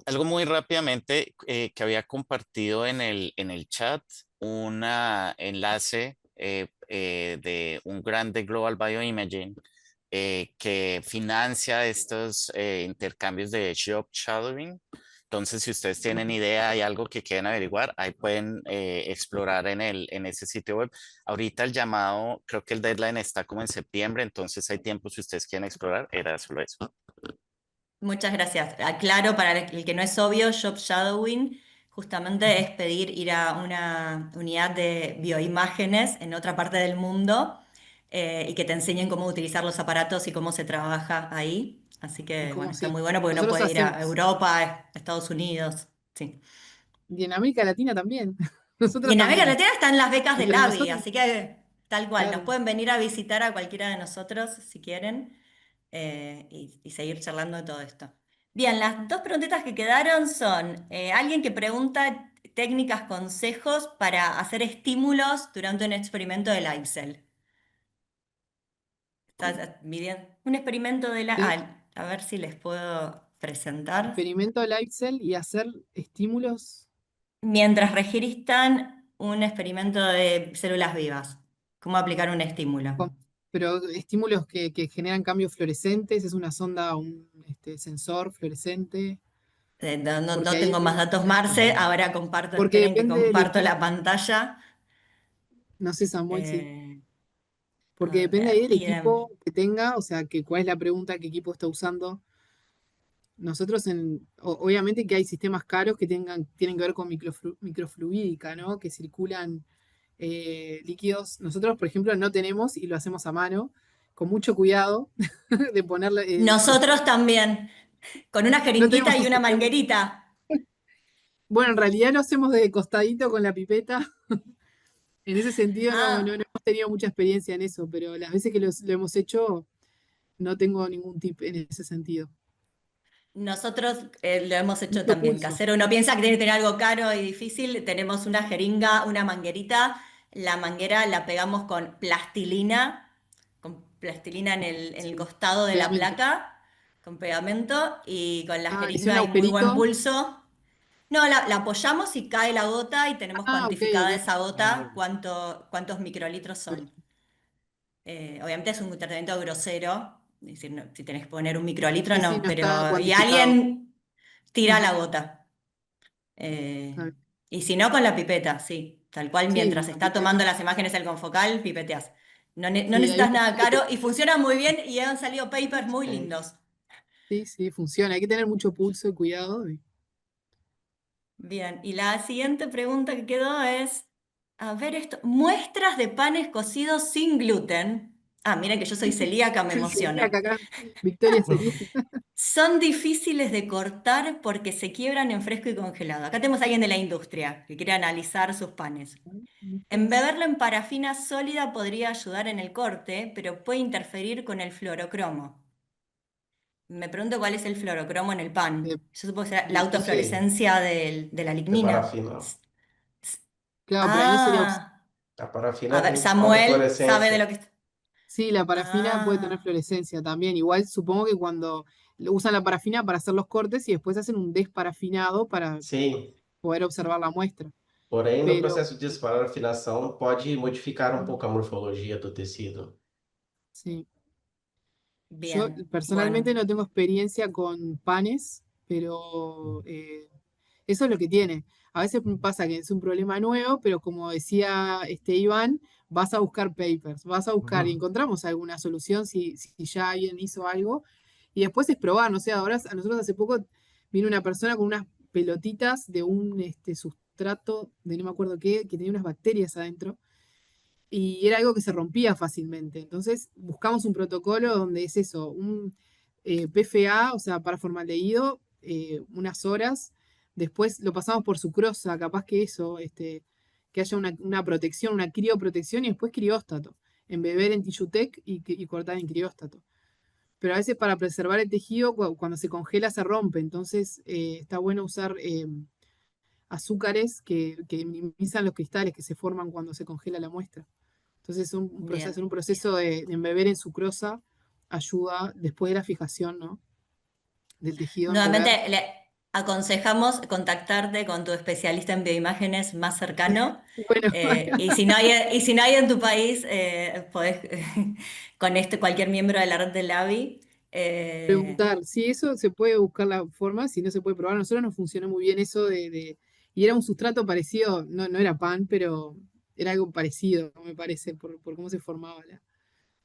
Algo muy rápidamente que había compartido en el chat, un enlace de un grande Global Bioimaging que financia estos intercambios de job shadowing. Entonces, si ustedes tienen idea, hay algo que quieren averiguar, ahí pueden explorar en ese sitio web. Ahorita el llamado, creo que el deadline está como en septiembre, entonces hay tiempo si ustedes quieren explorar, era solo eso. Muchas gracias. Aclaro para el que no es obvio, job shadowing justamente es pedir ir a una unidad de bioimágenes en otra parte del mundo y que te enseñen cómo utilizar los aparatos y cómo se trabaja ahí. Así Y que, bueno, como está sí. muy bueno porque uno Nosotros puede ir a hacemos, Europa, a Estados Unidos. Sí. y en América Latina también. Y Nosotros en América también. Latina están las becas del Entre AVI, nosotros, así que tal cual, nos claro. pueden venir a visitar a cualquiera de nosotros si quieren y seguir charlando de todo esto. Bien, las dos preguntitas que quedaron son, alguien que pregunta técnicas, consejos para hacer estímulos durante un experimento de LiveCell. Midiendo un experimento de la... De a ver si les puedo presentar. experimento live cell y hacer estímulos, Mientras registran un experimento de células vivas, cómo aplicar un estímulo. con- pero estímulos que generan cambios fluorescentes, es una sonda, un sensor fluorescente, porque No ahí tengo más datos, Marce. Ahora comparto, porque esperen que depende del comparto la equipo. pantalla. No sé, Samuel, sí. Eh, Porque a depende ahí ver, del equipo que tenga, o sea, que cuál es la pregunta, qué equipo está usando. Nosotros obviamente que hay sistemas caros que tienen que ver con microfluídica, ¿no? Que circulan líquidos. Nosotros, por ejemplo, no tenemos y lo hacemos a mano, con mucho cuidado de ponerle. Nosotros también, con una No jeringuita tenemos y un una sistema. manguerita. Bueno, en realidad lo hacemos de costadito con la pipeta. En ese sentido no Ah, hemos tenido mucha experiencia en eso, pero las veces que lo hemos hecho no tengo ningún tip en ese sentido. nosotros lo hemos hecho Mucho también pulso. casero. Uno piensa que tiene que tener algo caro y difícil. Tenemos una jeringa, una manguerita. La manguera la pegamos con plastilina en el Sí, costado de la pegamento. placa, con pegamento, y con la Ah, hice un jeringa y muy buen agujerito. pulso. No, la apoyamos y cae la gota y tenemos Ah, ok, cuantificada ok. esa Ah, gota cuántos microlitros Pero- son. Obviamente es un tratamiento grosero, es decir, si tenés que poner un microlitro, Sí, sí, no, no está pero y cuantificado. alguien tira Ujú, la gota. está Eh, bien. y si no, con la pipeta, sí, tal cual Sí, mientras con la está tomando pipeta. las imágenes el confocal, pipeteas. No Sí, hay necesitas un nada montón de caro y funciona muy bien y han salido papers muy sim. lindos. Sí, sí, funciona. Hay que tener mucho pulso y cuidado. Bien, y la siguiente pregunta que quedó es, a ver esto, muestras de panes cocidos sin gluten. Ah, miren que yo soy celíaca, me Celíaca emociono. acá. Victoria celíaca. Son difíciles de cortar porque se quiebran en fresco y congelado. Acá tenemos a alguien de la industria que quiere analizar sus panes. Embeberlo en parafina sólida podría ayudar en el corte, pero puede interferir con el fluorocromo. Me pregunto cuál es el fluorocromo en el pan. De, Yo supongo que será la de- Não sei. autofluorescencia de la De lignina. parafina. claro, pero ahí no sería. Ah, A parafina a ver, tem Samuel sabe de autofluorescência. lo que está. Sí, la parafina puede tener Ah, fluorescencia también. Igual supongo que cuando usan la parafina para hacer los cortes y después hacen un desparafinado para Sim. poder observar la muestra. Porém, no Pero processo de desparafinação, pode modificar um pouco a morfologia do tecido. sí, yo bien, personalmente bueno, no tengo experiencia con panes, pero eso es lo que tiene. A veces me pasa que es un problema nuevo, pero como decía Iván, vas a buscar papers, vas a buscar y Uhum. encontramos alguna solución si ya alguien hizo algo. Y después es probar, no sé, ahora a nosotros hace poco vino una persona con unas pelotitas de un sustrato de no me acuerdo qué, que tenía unas bacterias adentro y era algo que se rompía fácilmente. Entonces buscamos un protocolo donde es eso, un PFA, o sea, para formaldehído, unas horas, después lo pasamos por sucrosa, capaz que eso, que haya una protección, una crioprotección y después crióstato, embeber en Tissutec y cortar en crióstato. Pero a veces para preservar el tejido, cuando se congela se rompe, entonces está bueno usar azúcares que minimizan los cristales que se forman cuando se congela la muestra. Entonces, bien. un proceso de embeber en sucrosa ayuda después de la fijación, ¿no? Del tejido, embeber. Nuevamente le aconsejamos contactarte con tu especialista en bioimágenes más cercano. Bueno, Y si no hay en tu país, podés con cualquier miembro de la red del LABI. preguntar. Si eso se puede buscar la forma, si no se puede probar. A nosotros nos funcionó muy bien eso y era un sustrato parecido, no era pan, pero era algo parecido, me parece, por cómo se formaba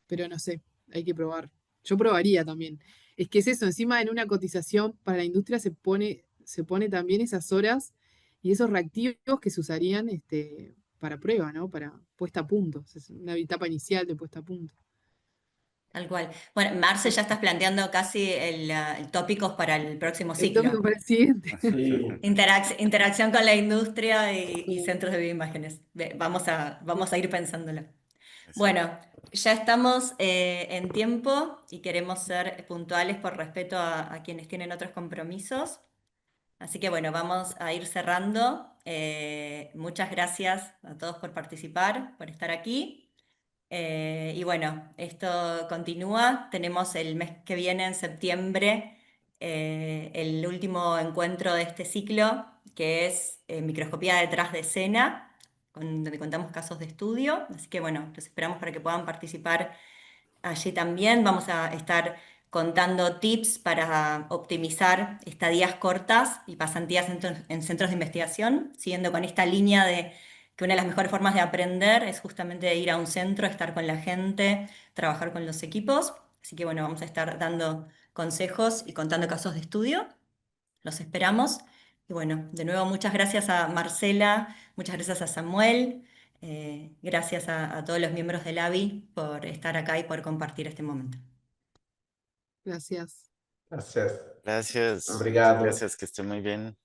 pero no sé, hay que probar. Yo probaría también. Es que es eso, encima en una cotización para la industria se pone también esas horas y esos reactivos que se usarían para prueba, ¿no? Para puesta a punto. Es una etapa inicial de puesta a punto. Tal cual. Bueno, Marce, ya estás planteando casi el tópicos para el próximo El tópico ciclo. para el siguiente. Sí, Interacción con la industria y Sí. centros de bioimágenes. Vamos a ir pensándolo. Eso. Bueno, ya estamos en tiempo y queremos ser puntuales por respeto a quienes tienen otros compromisos. Así que bueno, vamos a ir cerrando. Muchas gracias a todos por participar, por estar aquí. Y bueno, esto continúa. Tenemos el mes que viene, en septiembre, el último encuentro de este ciclo, que es microscopía detrás de escena, donde contamos casos de estudio. Así que bueno, los esperamos para que puedan participar allí también. Vamos a estar contando tips para optimizar estadías cortas y pasantías en centros de investigación, siguiendo con esta línea de que una de las mejores formas de aprender es justamente ir a un centro, estar con la gente, trabajar con los equipos. Así que bueno, vamos a estar dando consejos y contando casos de estudio. Los esperamos. Y bueno, de nuevo muchas gracias a Marcela, muchas gracias a Samuel, gracias a todos los miembros del AVI por estar acá y por compartir este momento. Gracias. gracias. Gracias, muchas Obrigado. gracias, que esté muy bien.